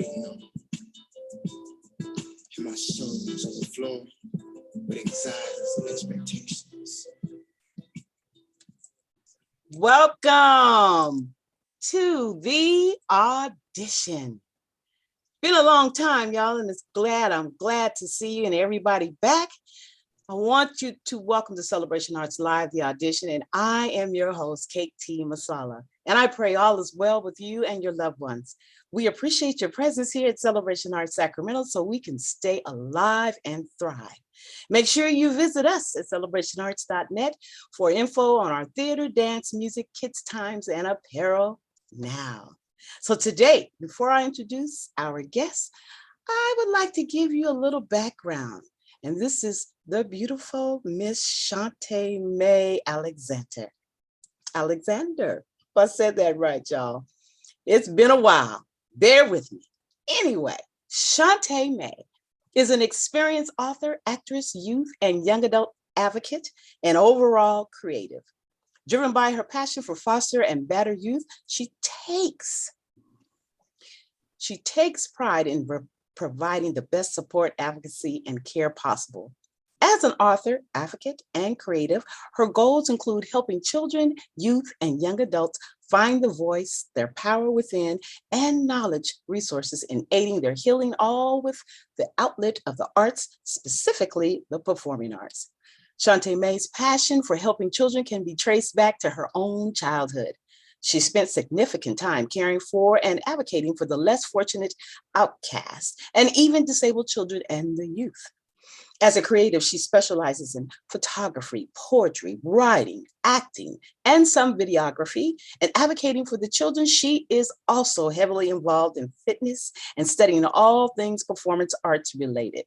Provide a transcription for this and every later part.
waiting on, and my soul is overflowing with anxieties and expectations. Welcome to the audition. Been a long time, y'all, and I'm glad to see you and everybody back. I want you to welcome to Celebration Arts Live, the audition, and I am your host, Kate T. Masala, and I pray all is well with you and your loved ones. We appreciate your presence here at Celebration Arts Sacramento so we can stay alive and thrive. Make sure you visit us at celebrationarts.net for info on our theater, dance, music, kids' times, and apparel now. So today, before I introduce our guests, I would like to give you a little background. And this is the beautiful Miss Shaunta Mae Alexander. If I said that right, y'all. It's been a while. Bear with me. Anyway, Shaunta Mae is an experienced author, actress, youth, and young adult advocate, and overall creative. Driven by her passion for foster and battered youth, she takes pride in providing the best support, advocacy, and care possible. As an author, advocate, and creative, her goals include helping children, youth, and young adults find the voice, their power within, and knowledge resources in aiding their healing, all with the outlet of the arts, specifically the performing arts. Shaunta Mae's passion for helping children can be traced back to her own childhood. She spent significant time caring for and advocating for the less fortunate, outcasts, and even disabled children and the youth. As a creative, she specializes in photography, poetry, writing, acting, and some videography. And advocating for the children, she is also heavily involved in fitness and studying all things performance arts related.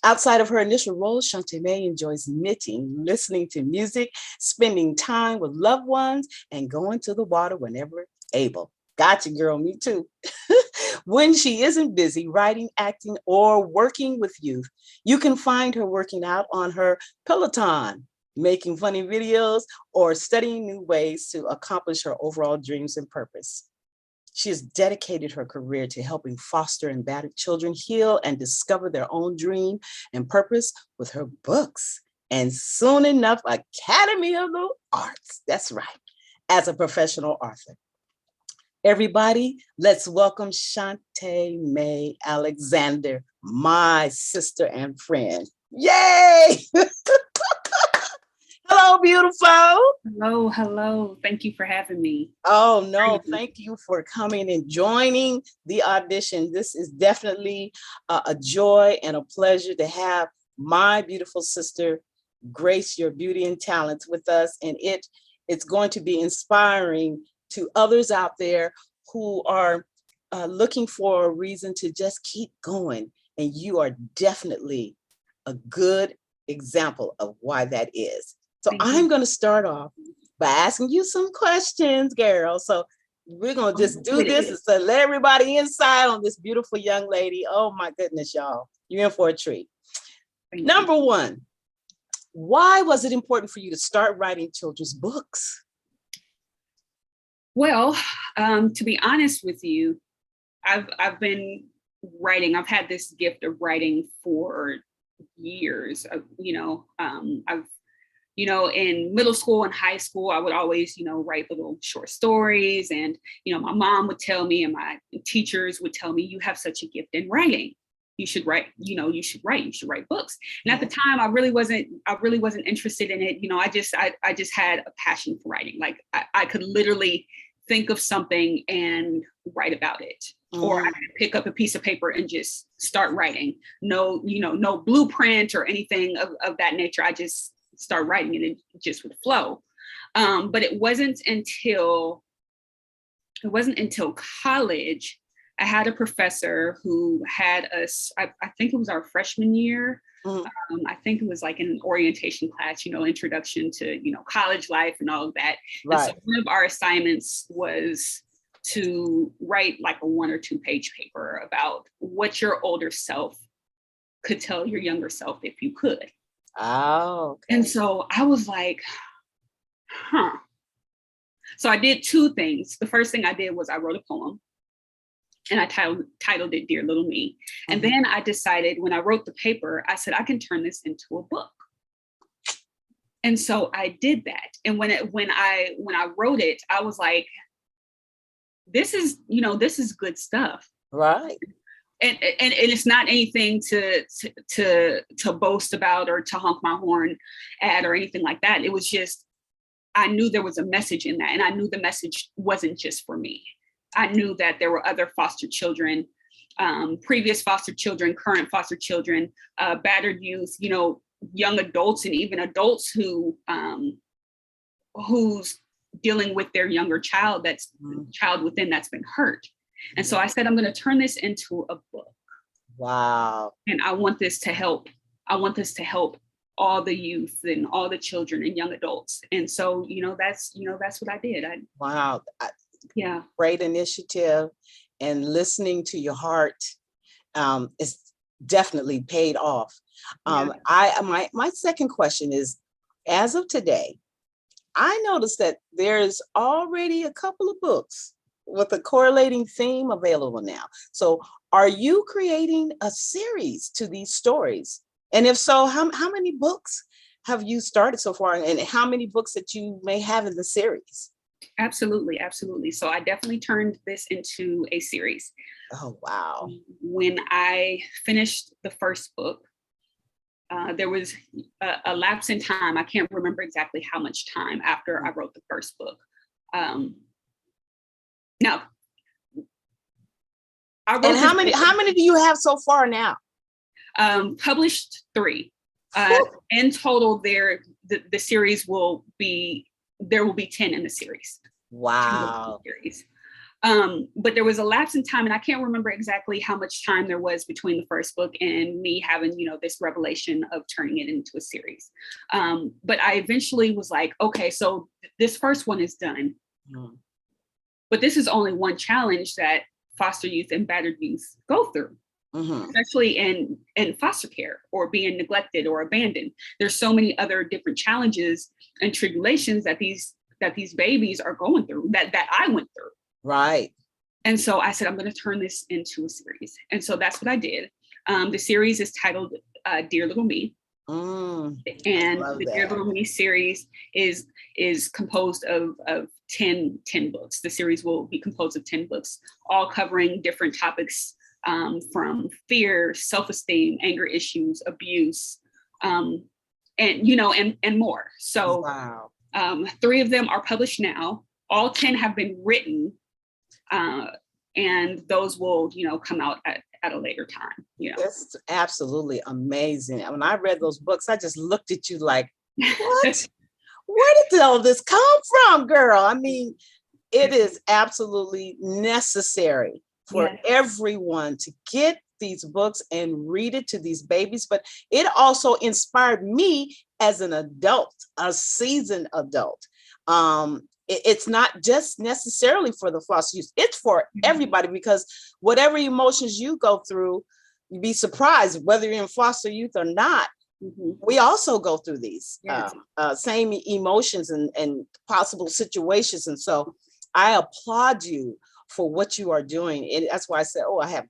Outside of her initial roles, Shaunta Mae enjoys knitting, listening to music, spending time with loved ones, and going to the water whenever able. Gotcha, girl, me too. When she isn't busy writing, acting, or working with youth, you can find her working out on her Peloton, making funny videos, or studying new ways to accomplish her overall dreams and purpose. She has dedicated her career to helping foster and battered children heal and discover their own dream and purpose with her books, and soon enough, Academy of the Arts. That's right, as a professional author. Everybody, let's welcome Shaunta Mae Alexander, my sister and friend. Yay! Hello, beautiful. Hello. Thank you for having me. Oh, no, thank you for coming and joining the audition. This is definitely a joy and a pleasure to have my beautiful sister grace your beauty and talents with us. And it's going to be inspiring to others out there who are looking for a reason to just keep going. And you are definitely a good example of why that is. So I'm going to start off by asking you some questions, girl. So we're going to just do this to let everybody inside on this beautiful young lady. Oh my goodness, y'all. You're in for a treat. Number one, why was it important for you to start writing children's books? Well, to be honest with you, I've been writing. I've had this gift of writing for years. In middle school and high school, I would always, write little short stories. And, my mom would tell me and my teachers would tell me, you have such a gift in writing. You should write, you should write books. And at the time, I really wasn't interested in it. I just had a passion for writing. Like I could literally think of something and write about it. Or I could pick up a piece of paper and just start writing. No blueprint or anything of that nature. I just start writing and it just would flow. But it wasn't until college. I had a professor who had us, I think it was our freshman year. I think it was like an orientation class, introduction to, college life and all of that. Right. And so one of our assignments was to write like a 1 or 2 page paper about what your older self could tell your younger self if you could. Oh, okay. And so I was like, So I did 2 things. The first thing I did was I wrote a poem. and I titled it Dear Little Me. And Mhm. then I decided, when I wrote the paper, I said, I can turn this into a book. And so I did that. And when I wrote it, I was like, this is good stuff. Right. And it's not anything to boast about or to honk my horn at or anything like that. It was just, I knew there was a message in that, and I knew the message wasn't just for me. I knew that there were other foster children, previous foster children, current foster children, battered youth, young adults, and even adults who's dealing with their younger child, child within that's been hurt. And so I said, I'm going to turn this into a book. Wow. And I want this to help all the youth and all the children and young adults. And so, that's what I did. Wow. Yeah. Great initiative, and listening to your heart is definitely paid off. My second question is, as of today, I noticed that there's already a couple of books with a correlating theme available now. So are you creating a series to these stories? And if so, how many books have you started so far, and how many books that you may have in the series? Absolutely. Absolutely. So I definitely turned this into a series. Oh, wow. When I finished the first book, there was a lapse in time. I can't remember exactly how much time after I wrote the first book. Now, I wrote and how many do you have so far now? Published 3. In total, the series there will be 10 in the series. Wow. But there was a lapse in time, and I can't remember exactly how much time there was between the first book and me having, this revelation of turning it into a series. But I eventually was like, okay, so this first one is done. Mm. But this is only one challenge that foster youth and battered youth go through. Mm-hmm. Especially in foster care or being neglected or abandoned. There's so many other different challenges and tribulations that these babies are going through that I went through. Right. And so I said, I'm going to turn this into a series. And so that's what I did. The series is titled Dear Little Me. And the Dear Little Me series is composed of 10 books. The series will be composed of 10 books, all covering different topics, from fear, self-esteem, anger issues, abuse, and more. So wow. 3 of them are published now. All 10 have been written, and those will, come out at a later time. That's absolutely amazing. And when I read those books, I just looked at you like, what? Where did all this come from, girl? I mean, it is absolutely necessary for everyone to get these books and read it to these babies. But it also inspired me as an adult, a seasoned adult. It's not just necessarily for the foster youth, it's for everybody, because whatever emotions you go through, you'd be surprised whether you're in foster youth or not. Mm-hmm. We also go through these same emotions and possible situations. And so I applaud you for what you are doing. And that's why I said, I have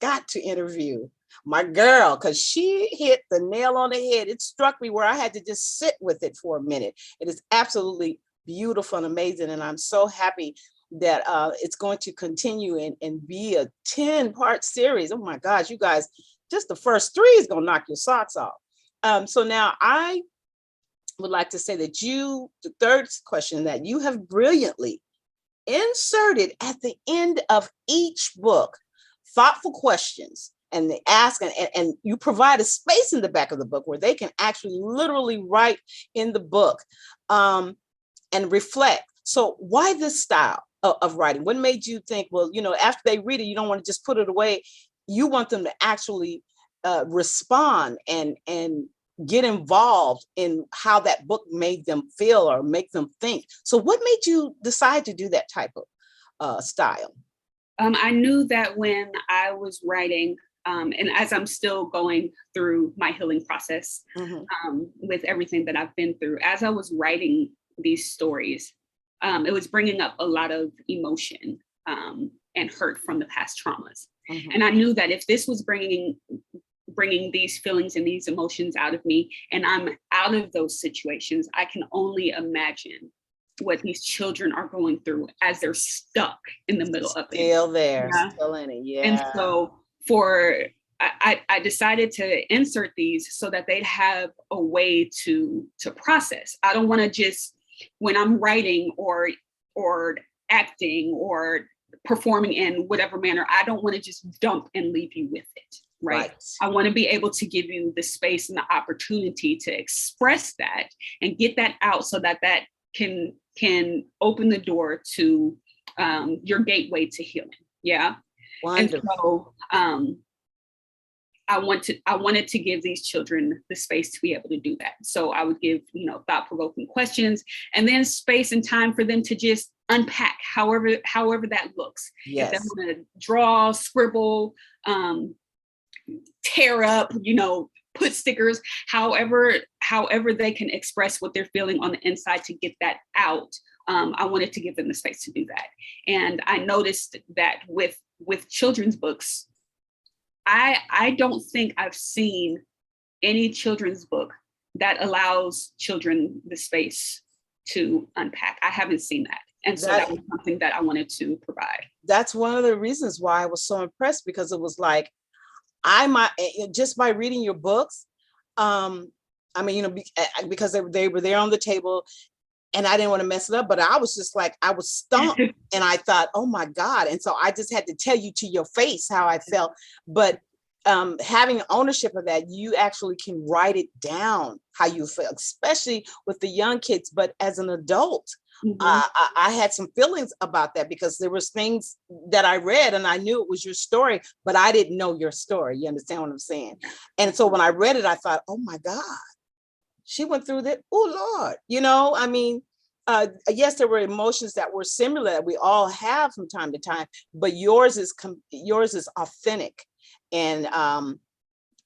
got to interview my girl, because she hit the nail on the head. It struck me where I had to just sit with it for a minute. It is absolutely beautiful and amazing. And I'm so happy that it's going to continue and be a 10-part series. Oh my gosh, you guys, just the first 3 is going to knock your socks off. So now I would like to say that the third question, that you have brilliantly inserted at the end of each book thoughtful questions, and they ask, and you provide a space in the back of the book where they can actually literally write in the book and reflect. So why this style of writing? What made you think, well, after they read it, you don't want to just put it away. You want them to actually respond and get involved in how that book made them feel or make them think. So what made you decide to do that type of style? I knew that when I was writing, and as I'm still going through my healing process, with everything that I've been through, as I was writing these stories, it was bringing up a lot of emotion. and hurt from the past traumas. Mhm. And I knew that if this was bringing these feelings and these emotions out of me, and I'm out of those situations, I can only imagine what these children are going through as they're stuck in the middle of it. Still there, Yeah. still in it. Yeah. And so I decided to insert these so that they'd have a way to process. I don't want to just, when I'm writing or acting or performing in whatever manner, I don't want to just dump and leave you with it. Right. I want to be able to give you the space and the opportunity to express that and get that out so that that can open the door to your gateway to healing. Yeah. Wonderful. And so I wanted to give these children the space to be able to do that. So I would give, thought-provoking questions, and then space and time for them to just unpack however that looks. Yes. If they want to draw, scribble, tear up, put stickers, however they can express what they're feeling on the inside to get that out. I wanted to give them the space to do that. And I noticed that with children's books, I don't think I've seen any children's book that allows children the space to unpack. I haven't seen that. And so that was something that I wanted to provide. That's one of the reasons why I was so impressed, because it was like, just by reading your books, because they were there on the table and I didn't want to mess it up, but I was just like, I was stumped and I thought, oh my God. And so I just had to tell you to your face how I felt. But having ownership of that, you actually can write it down how you feel, especially with the young kids. But as an adult, I had some feelings about that, because there was things that I read and I knew it was your story, but I didn't know your story. You understand what I'm saying? And so when I read it, I thought, oh my God, she went through that. Oh Lord, yes, there were emotions that were similar that we all have from time to time, but yours is authentic, and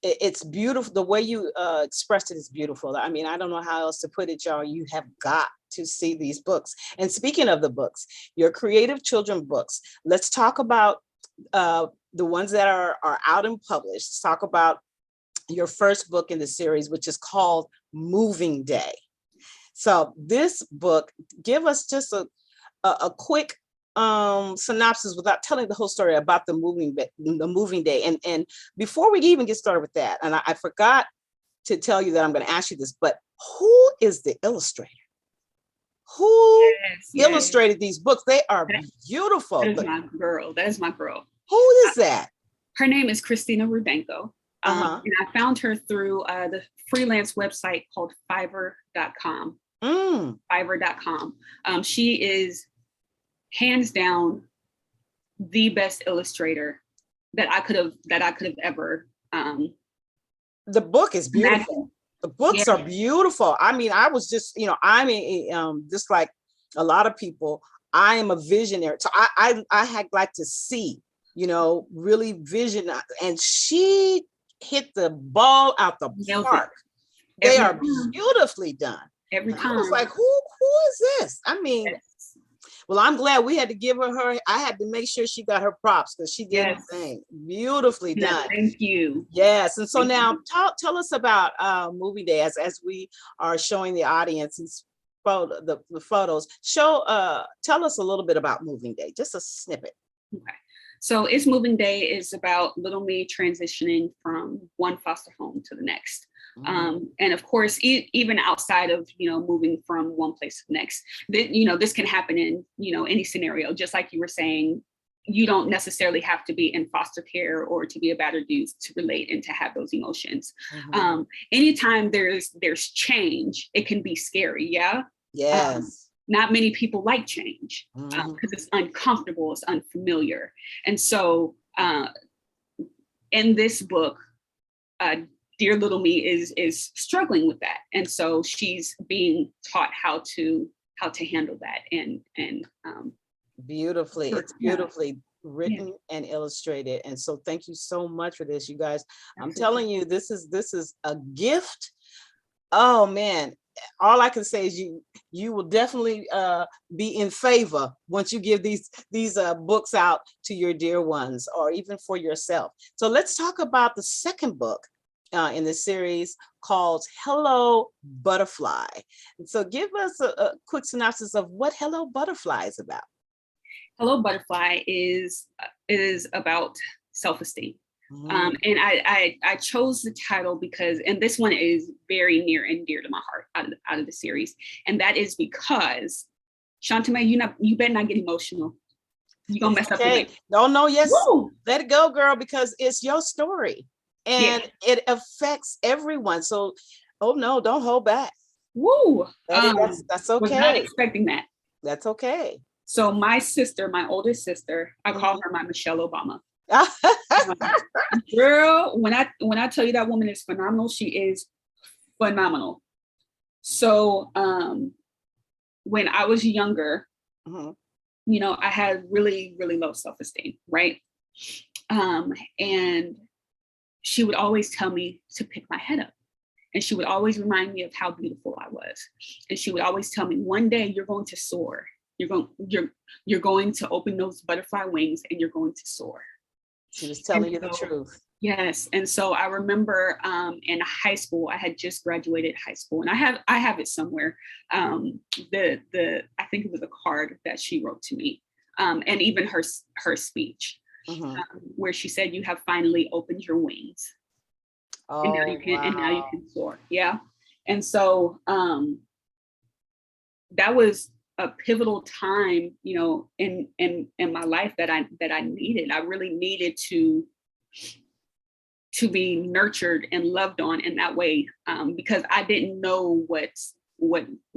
it's beautiful. The way you expressed it is beautiful. I mean, I don't know how else to put it, y'all. You have got to see these books. And speaking of the books, your creative children books, let's talk about the ones that are out and published. Let's talk about your first book in the series, which is called Moving Day. So this book, give us just a quick synopsis without telling the whole story about the moving day. And before we even get started with that, and I forgot to tell you that I'm going to ask you this, but who is the illustrator? Who illustrated these books? They are beautiful. That is my girl. That is my girl. Who is that? Her name is Christina Rubenko. And I found her through the freelance website called Fiverr.com. Fiverr.com. She is hands down the best illustrator that I could have ever. The book is beautiful. The books are beautiful. I mean, I was just, just like a lot of people, I am a visionary. So I had like to see, really vision. And she hit the ball out the park. They are beautifully done. Every time. I was like, who is this? I mean, well, I'm glad we had to give her. I had to make sure she got her props, because she did her thing. Beautifully done. Thank you. Yes. And so now tell us about Movie Day as we are showing the audience the photos. Tell us a little bit about Moving Day, just a snippet. Okay. So It's Moving Day is about little me transitioning from one foster home to the next. And of course, even outside of, moving from one place to the next, this can happen in, any scenario. Just like you were saying, you don't necessarily have to be in foster care or to be a battered youth to relate and to have those emotions. Anytime there's change, it can be scary. Yeah. Yes. Not many people like change because it's uncomfortable, it's unfamiliar. And so in this book, dear little me is struggling with that. And so she's being taught how to handle that and beautifully. It's beautifully written and illustrated. And so thank you so much for this, you guys. I'm telling you, this is a gift. Oh man. all I can say is you will definitely be in favor once you give these books out to your dear ones, or even for yourself. So let's talk about the second book in the series, called Hello Butterfly. So give us a quick synopsis of what Hello Butterfly is about. Hello Butterfly is about self-esteem. And I chose the title because, and this one is very near and dear to my heart out of the series. And that is because, Shaunta Mae, you better not get emotional. You're gonna mess up the way. No, yes. Woo! Let it go, girl, because it's your story and it affects everyone. So, oh no, don't hold back. Woo! That's okay. Was not expecting that. That's okay. So my sister, my oldest sister, I call her my Michelle Obama. Girl, when I tell you that woman is phenomenal, she is phenomenal. So when I was younger, you know, I had really, really low self-esteem, right? And she would always tell me to pick my head up. And she would always remind me of how beautiful I was. And she would always tell me, one day you're going to soar. You're going to open those butterfly wings and you're going to soar. She was telling you the truth. Yes. And so I remember in high school, I had just graduated high school, and I have it somewhere. I think it was a card that she wrote to me, and even her speech, where she said, "You have finally opened your wings. Oh, and now you can soar." Yeah. And so that was a pivotal time, you know, in my life that I needed. I really needed to be nurtured and loved on in that way, because I didn't know what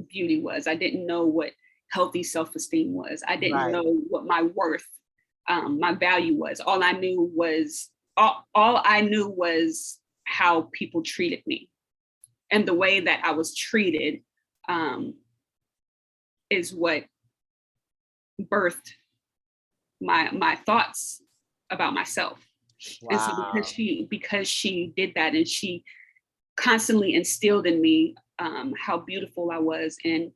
beauty was. I didn't know what healthy self-esteem was. I didn't know what my worth, my value was. All I knew was how people treated me, and the way that I was treated is what birthed my thoughts about myself. Wow. And so because she did that, and she constantly instilled in me how beautiful I was. And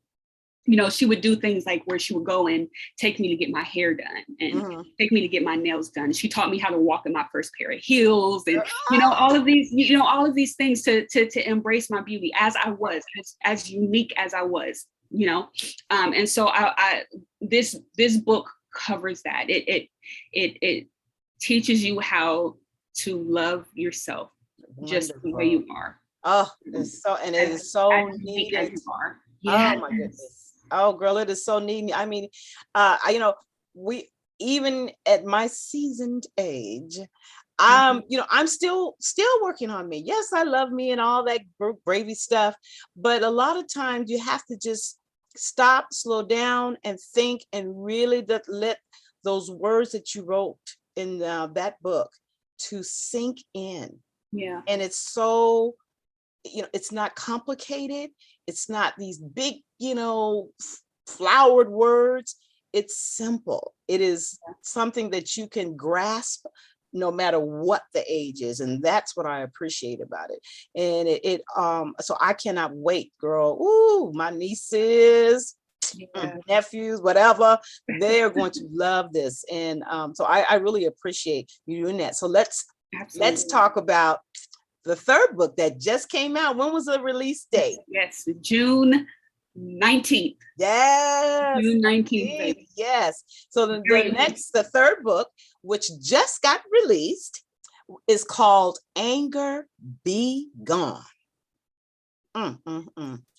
you know, she would do things like where she would go and take me to get my hair done, and take me to get my nails done. She taught me how to walk in my first pair of heels, and you know, all of these things to embrace my beauty as I was, as unique as I was, you know. And so this book covers that. It teaches you how to love yourself. Wonderful. Just the way you are. Oh, it's so, and it is so needed. Yes. Oh my goodness. Oh, girl, it is so neat. I mean, you know, we, even at my seasoned age, you know, I'm still working on me. Yes, I love me and all that bravey stuff, but a lot of times you have to just stop, slow down, and think, and really let those words that you wrote in that book to sink in. Yeah. And it's so, you know, it's not complicated. It's not these big, you know, flowered words. It's simple. It is something that you can grasp no matter what the age is. And that's what I appreciate about it. And so I cannot wait, girl. Ooh, my nieces, nephews, whatever, they are going to love this. And so I really appreciate you doing that. So let's talk about the third book that just came out. When was the release date? Yes, June 19th. Yes. June 19th. Baby. Yes. So the third book, which just got released, is called Anger Be Gone.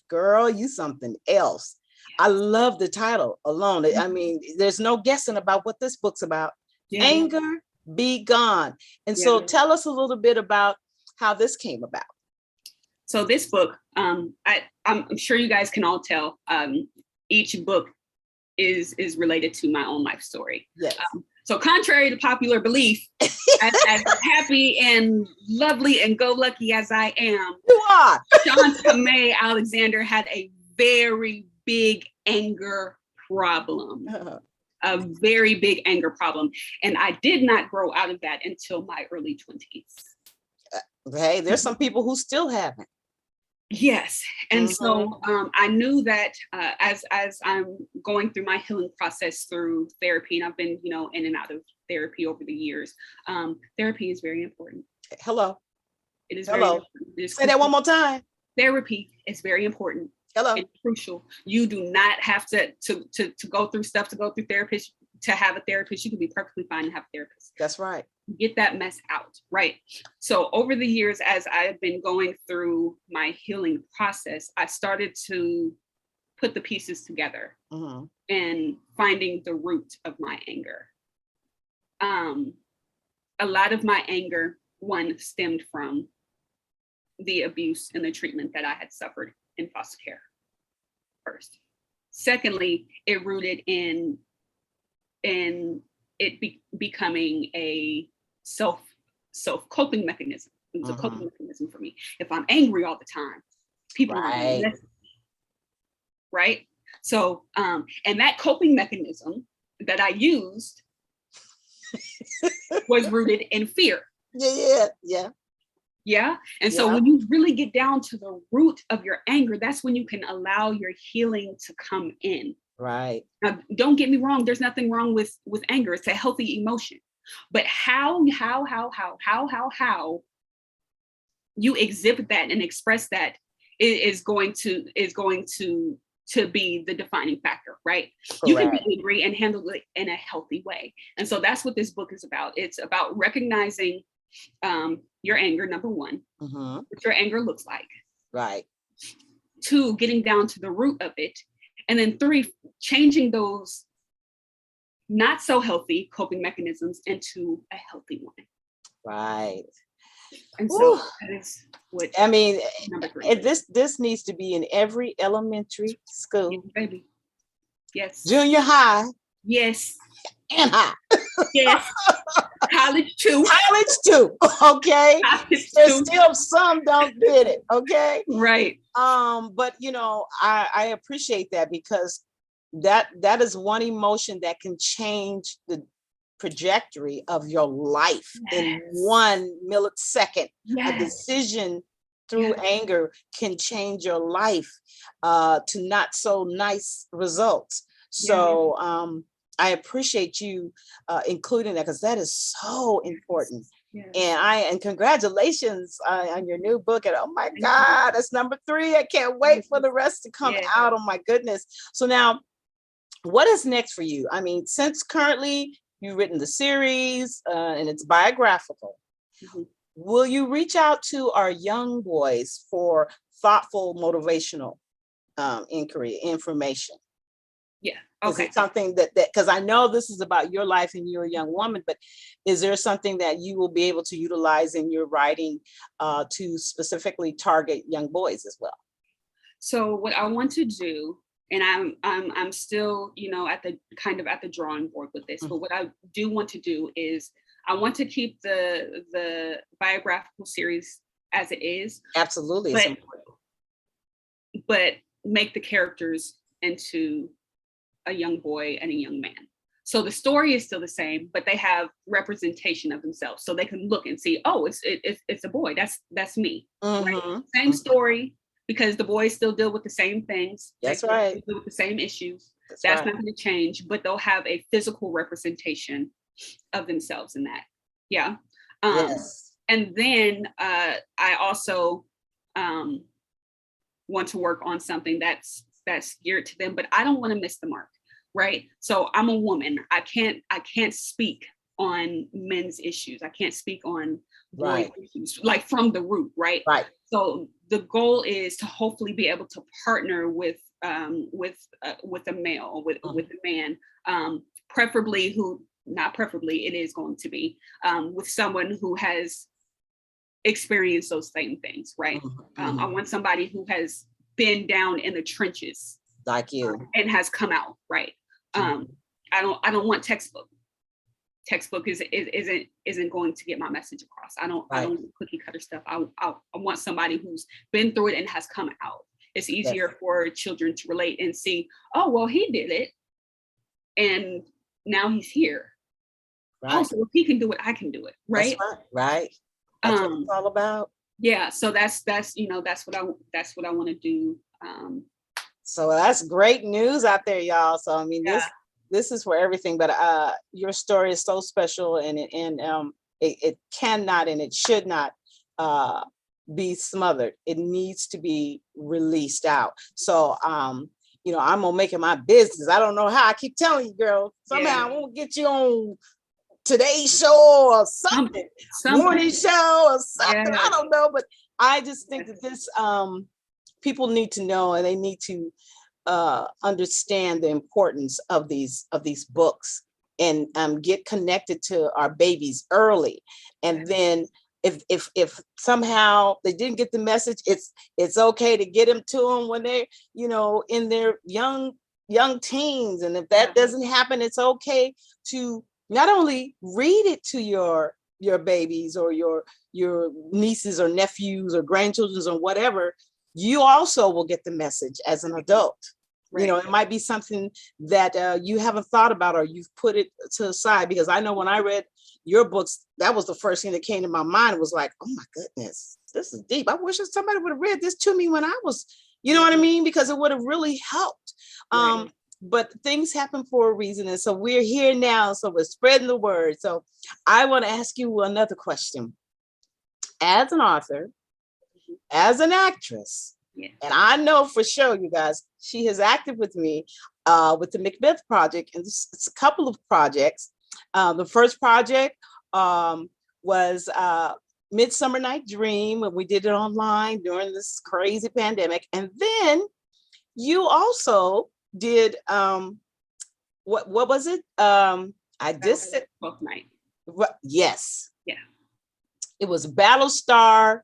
Girl, you something else. I love the title alone. I mean, there's no guessing about what this book's about. Yeah. Anger Be Gone. And so tell us a little bit about how this came about. So this book, I'm sure you guys can all tell, each book is related to my own life story. Yes. So contrary to popular belief, as happy and lovely and go lucky as I am, you are. Shaunta Mae Alexander had a very big anger problem. A very big anger problem. And I did not grow out of that until my early 20s. Okay, there's some people who still haven't. Yes. And Mhm. so I knew that as I'm going through my healing process through therapy, and I've been, in and out of therapy over the years, therapy is very important. Hello. It is very Hello. important. It is Say that crucial. one more time. Therapy is very important Hello. and crucial. You do not have to go through stuff to go through therapist to have a therapist. You can be perfectly fine and have a therapist. That's right. Get that mess out, right? So over the years, as I've been going through my healing process, I started to put the pieces together Mhm. and finding the root of my anger. A lot of my anger, one, stemmed from the abuse and the treatment that I had suffered in foster care first. Secondly, it rooted in it becoming a self coping mechanism. It was a coping mechanism for me. If I'm angry all the time, people aren't going to listen, right? So, and that coping mechanism that I used was rooted in fear. Yeah. And so when you really get down to the root of your anger, that's when you can allow your healing to come in. Right. Now, don't get me wrong. There's nothing wrong with anger. It's a healthy emotion. But how you exhibit that and express that is going to be the defining factor, right? Correct. You can be angry and handle it in a healthy way. And so that's what this book is about. It's about recognizing your anger, number one, what your anger looks like. Right. 2, getting down to the root of it. And then 3, changing those not so healthy coping mechanisms into a healthy one. Right. And so that is what I mean, this needs to be in every elementary school. Yes, baby. Yes. Junior high. Yes. And high. Yes. College too. College too. Okay. There's still some don't get it. Okay. Right. But I appreciate that, because that is one emotion that can change the trajectory of your life in 1 millisecond. A decision through anger can change your life to not so nice results. So I appreciate you including that, because that is so important. And congratulations on your new book. And oh my God, that's number 3. I can't wait for the rest to come out. Oh my goodness. So now, what is next for you? I mean, since currently you've written the series and it's biographical, will you reach out to our young boys for thoughtful, motivational inquiry information? Yeah. Okay. Is it something that because I know this is about your life and you're a young woman, but is there something that you will be able to utilize in your writing to specifically target young boys as well? So what I want to do, and I'm still, at the drawing board with this, but what I do want to do is I want to keep the biographical series as it is. Absolutely. But make the characters into a young boy and a young man. So the story is still the same, but they have representation of themselves. So they can look and see, oh, it's a boy. That's me. Right? Same story, because the boys still deal with the same things. That's right. Deal with the same issues. That's not going to change, but they'll have a physical representation of themselves in that. Yeah. And then I also want to work on something that's geared to them, but I don't want to miss the mark, right? So I'm a woman. I can't speak on men's issues. I can't speak on boy issues, like from the root, right? Right. So the goal is to hopefully be able to partner with a male, with a man, preferably not preferably, it is going to be with someone who has experienced those same things, right? I want somebody who has been down in the trenches like you and has come out, right? I don't want textbook isn't going to get my message across. I don't want cookie cutter stuff. I want somebody who's been through it and has come out. It's easier for children to relate and see, oh well, he did it and now he's here. Oh, so if he can do it, I can do it, right? That's right. That's what it's all about. Yeah, so that's that's what I want to do. So that's great news out there, y'all. So I mean, Yeah, this is for everything, but your story is so special, and it cannot and it should not uh be smothered. It needs to be released out. So I'm gonna make it my business. I don't know how. I keep telling you, girl, somehow yeah, I'm gonna get you on today's show or something, morning something. show or something. I Yeah, don't know, but I just think that this people need to know, and they need to understand the importance of these books, and get connected to our babies early. And then if somehow they didn't get the message, it's okay to get them to them when they're in their young teens. And if that doesn't happen, it's okay to not only read it to your babies or your nieces or nephews or grandchildren or whatever. You also will get the message as an adult. right. It might be something that you haven't thought about, or you've put it to the side. Because I know when I read your books, that was the first thing that came to my mind. It was like, oh my goodness, this is deep. I wish somebody would have read this to me when I was, you know what I mean? Because it would have really helped. Right. But things happen for a reason. And so we're here now. So we're spreading the word. So I want to ask you another question. As an author, as an actress, Yeah. and I know for sure, you guys, she has acted with me with the Macbeth Project, and it's a couple of projects. The first project was Midsummer Night Dream, and we did it online during this crazy pandemic. And then you also did what was it? I just said 12th night. yes. Yeah. It was Battlestar.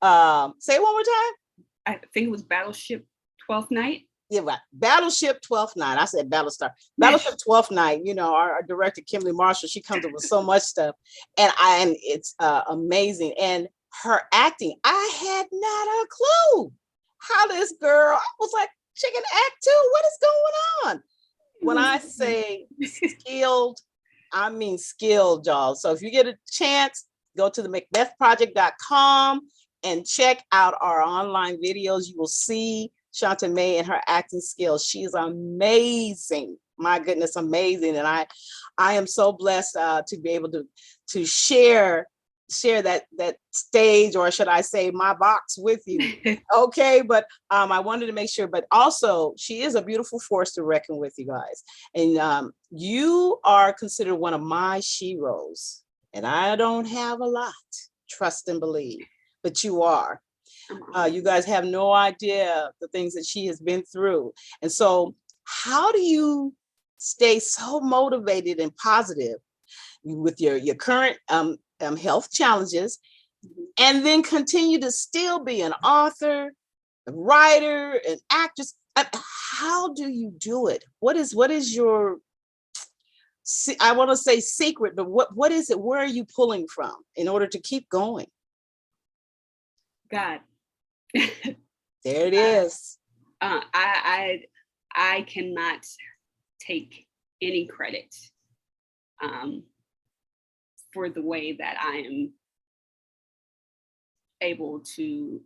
Say it one more time. I think it was Battleship 12th Night. Yeah, right. Battleship 12th Night. I said Battlestar. Battleship 12th Night. Our director Kimberly Marshall, she comes up with so much stuff, and it's amazing. And her acting, I had not a clue how this girl. I was like, she can act too. What is going on? When I say skilled, I mean skilled, y'all. So if you get a chance, go to the MacbethProject.com and check out our online videos. You will see Shaunta Mae and her acting skills. She is amazing. My goodness, amazing. And I am so blessed to be able to share that stage, or should I say my box, with you. Okay, but I wanted to make sure, but also she is a beautiful force to reckon with, you guys. And you are considered one of my sheroes, and I don't have a lot, trust and believe, but you are. You guys have no idea the things that she has been through. And so how do you stay so motivated and positive with your current health challenges, and then continue to still be an author, a writer, an actress? How do you do it? What is your, I want to say secret, but what is it? Where are you pulling from in order to keep going? God. There it is. I cannot take any credit for the way that I am able to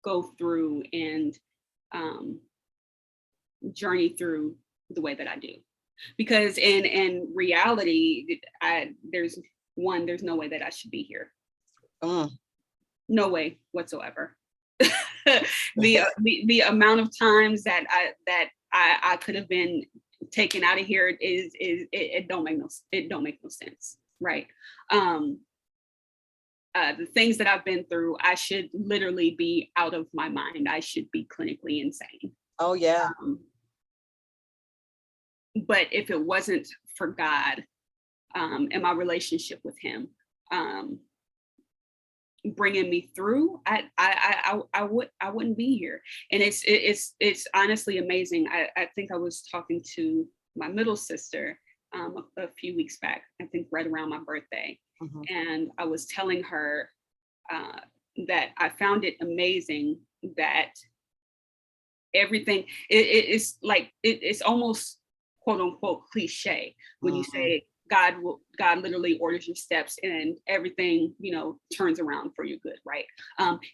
go through and journey through the way that I do. Because in reality, there's no way that I should be here. No way whatsoever. the amount of times that I could have been taken out of here it don't make no sense, right? The things that I've been through, I should literally be out of my mind. I should be clinically insane. Oh yeah. But if it wasn't for God and my relationship with Him bringing me through, I wouldn't be here. And it's honestly amazing. I think I was talking to my middle sister a few weeks back, I think right around my birthday. Mm-hmm. And I was telling her that I found it amazing that everything it's like it's almost quote unquote cliche when you say God literally orders your steps and everything, turns around for your good, right?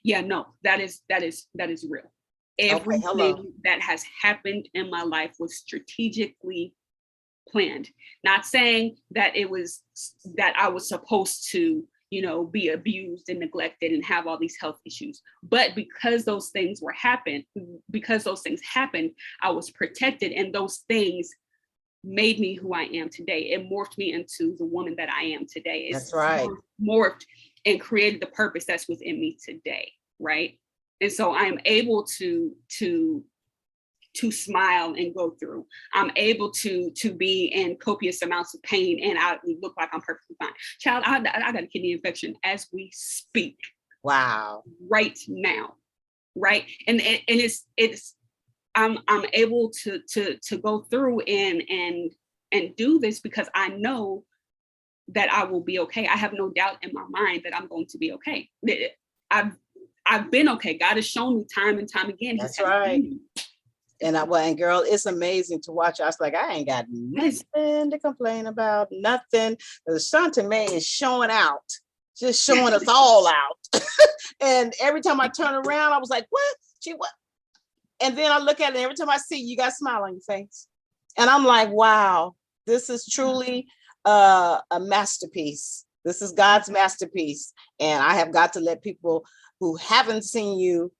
Yeah, no, that is real. Okay, hello. Everything that has happened in my life was strategically planned. Not saying that I was supposed to, be abused and neglected and have all these health issues, but because those things happened, I was protected, and those things made me who I am today. It morphed me into the woman that I am today. That's right. Morphed and created the purpose that's within me today, right? And so I am able to smile and go through. I'm able to be in copious amounts of pain, and I look like I'm perfectly fine. Child, I got a kidney infection as we speak. Wow. Right now, right? And it's I'm able to go through and do this because I know that I will be okay. I have no doubt in my mind that I'm going to be okay. I've been okay. God has shown me time and time again. That's right. And girl, it's amazing to watch. I was like, I ain't got nothing to complain about, nothing. Shaunta Mae is showing out, just showing us all out. And every time I turn around, I was like, what? What? And then I look at it, and every time I see you got a smile on your face. And I'm like, wow, this is truly a masterpiece. This is God's masterpiece. And I have got to let people who haven't seen you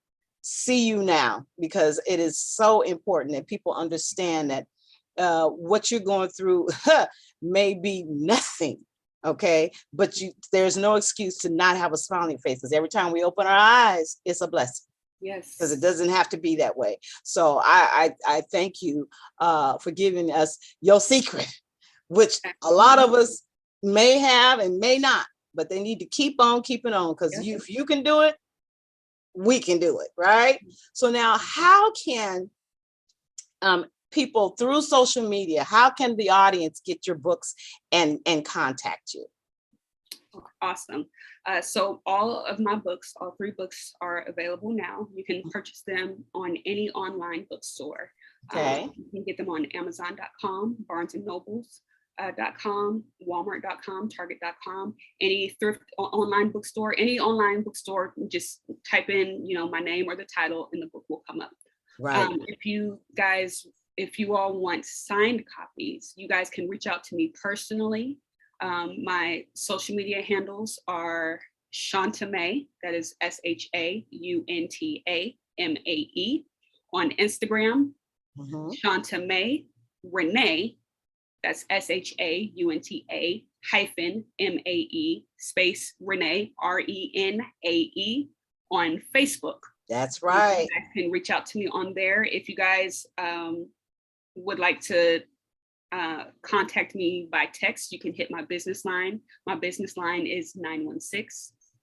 see you now, because it is so important that people understand that what you're going through may be nothing. Okay. But there's no excuse to not have a smiling face, because every time we open our eyes, it's a blessing. Yes. Because it doesn't have to be that way. So I thank you for giving us your secret, which a lot of us may have and may not, but they need to keep on keeping on, because if you can do it, we can do it, right? So now, how can people through social media, how can the audience get your books and contact you? Awesome. So all three books are available now. You can purchase them on any online bookstore. Okay. You can get them on Amazon.com, Barnes and Nobles. .com, Walmart.com, Target.com, any thrift online bookstore, just type in, my name or the title, and the book will come up. Right. If you all want signed copies, you guys can reach out to me personally. My social media handles are Shaunta Mae, that is ShauntaMae on Instagram, Shaunta Mae Renee, that's ShauntaMae space Renee, RENAE on Facebook. That's right. You guys can reach out to me on there. If you guys would like to contact me by text, you can hit my business line. My business line is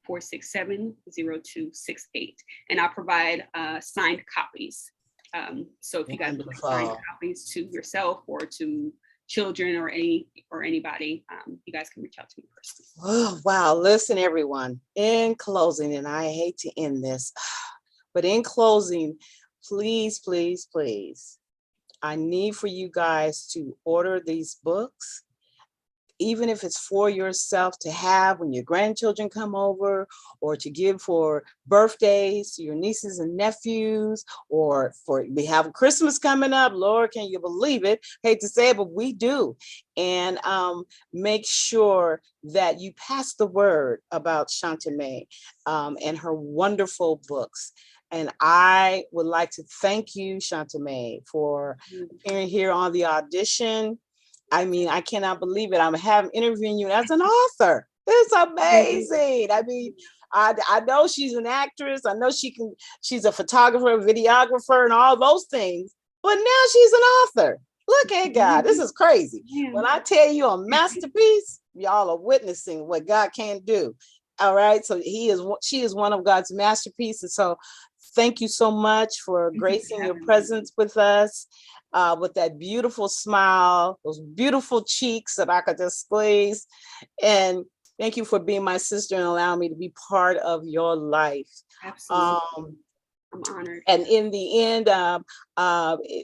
916-467-0268. And I provide signed copies. So if you guys would like signed copies to yourself or to children or anybody, you guys can reach out to me personally. Oh, wow. Listen, everyone, in closing, and I hate to end this, but in closing, please, please, please, I need for you guys to order these books, even if it's for yourself to have when your grandchildren come over, or to give for birthdays to your nieces and nephews, or we have Christmas coming up. Lord, can you believe it? Hate to say it, but we do. And make sure that you pass the word about Shaunta Mae and her wonderful books. And I would like to thank you, Shaunta Mae, for appearing here on the Audition. I mean, I cannot believe it. I'm interviewing you as an author. It's amazing. I mean, I know she's an actress. I know she's a photographer, videographer, and all those things. But now she's an author. Look at God. This is crazy. When I tell you a masterpiece, y'all are witnessing what God can do. All right. So she is one of God's masterpieces. So thank you so much for gracing your presence with us. With that beautiful smile, those beautiful cheeks that I could just squeeze. And thank you for being my sister and allowing me to be part of your life. Absolutely. I'm honored. And in the end,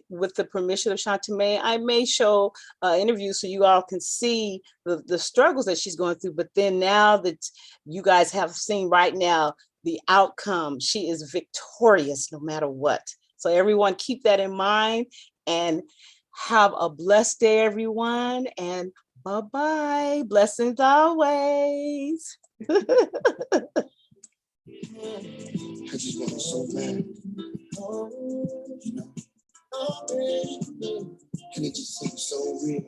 with the permission of Shaunta Mae, I may show interviews so you all can see the struggles that she's going through. But then now that you guys have seen right now the outcome, she is victorious no matter what. So everyone keep that in mind and have a blessed day, everyone. And bye-bye. Blessings always. I just want to so bad. You know, and it just seems so real.